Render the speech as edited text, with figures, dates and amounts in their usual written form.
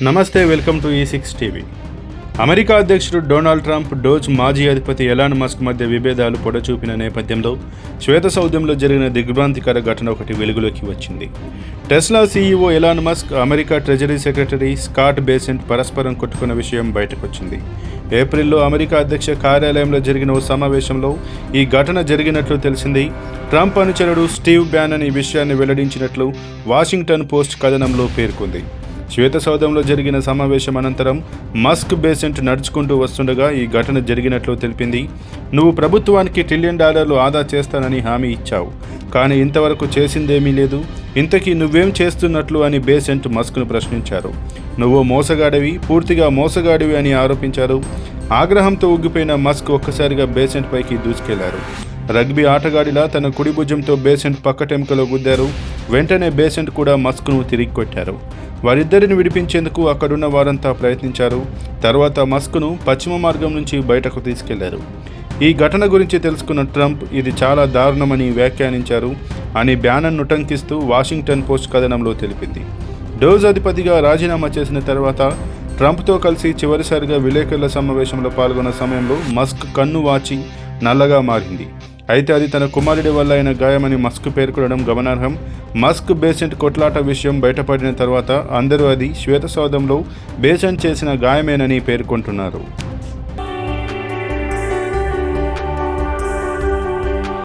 నమస్తే, welcome to E6 TV. America అధ్యక్షుడు Donald Trump, dose మాజీ అధిపతి ఎలాన్ మస్క్ మధ్య విభేదాలు పొడచూపిన నేపథ్యంలో శ్వేత సౌధంలో జరిగిన దిగ్భ్రాంతికర ఘటన ఒకటి వెలుగులోకి వచ్చింది. Tesla CEO Elon Musk, America treasury secretary Scott Bessent పరస్పరం కొట్టుకున్న విషయం బయటకొచ్చింది. ఏప్రిల్లో అమెరికా అధ్యక్ష కార్యాలయంలో జరిగిన ఓ సమావేశంలో ఈ ఘటన జరిగినట్లు తెలిసింది. ట్రంప్ అనుచరుడు స్టీవ్ బ్యానన్ ఈ విషయాన్ని వెల్లడించినట్లు వాషింగ్టన్ పోస్ట్ కథనంలో పేర్కొంది. శ్వేత సౌధంలో జరిగిన సమావేశం అనంతరం మస్క్ బేసెంట్ నడుచుకుంటూ వస్తుండగా ఈ ఘటన జరిగినట్లు తెలిపింది. నువ్వు ప్రభుత్వానికి $1 ట్రిలియన్ ఆదా చేస్తానని హామీ ఇచ్చావు, కానీ ఇంతవరకు చేసిందేమీ లేదు. ఇంతకీ నువ్వేం చేస్తున్నట్లు అని బేసెంట్ మస్క్ను ప్రశ్నించారు. నువ్వు మోసగాడివి, పూర్తిగా మోసగాడివి అని ఆరోపించారు. ఆగ్రహంతో ఉగ్గిపోయిన మస్క్ ఒక్కసారిగా బేసెంట్ పైకి దూసుకెళ్లారు. రగ్బీ ఆటగాడిలా తన కుడి భుజంతో బేసెంట్ పక్కటెముకలో గుద్దారు. వెంటనే బేసెంట్ కూడా మస్క్ను తిరిగి కొట్టారు. వారిద్దరిని విడిపించేందుకు అక్కడున్న వారంతా ప్రయత్నించారు. తర్వాత మస్క్ను పశ్చిమ మార్గం నుంచి బయటకు తీసుకెళ్లారు. ఈ ఘటన గురించి తెలుసుకున్న ట్రంప్, ఇది చాలా దారుణమని వ్యాఖ్యానించారు అని బ్యానన్ను టంకిస్తూ వాషింగ్టన్ పోస్ట్ కథనంలో తెలిపింది. డోజ్ అధిపతిగా రాజీనామా చేసిన తర్వాత ట్రంప్తో కలిసి చివరిసారిగా విలేకరుల సమావేశంలో పాల్గొన్న సమయంలో మస్క్ కన్ను వాచి నల్లగా మారింది. అయితే అది తన కుమారుడి వల్ల అయిన గాయమని మస్క్ పేర్కొనడం గమనార్హం. మస్క్ బేసెంట్ కొట్లాట విషయం బయటపడిన తర్వాత అందరూ అది శ్వేత సౌధంలో బేసెంట్ చేసిన గాయమేనని పేర్కొంటున్నారు.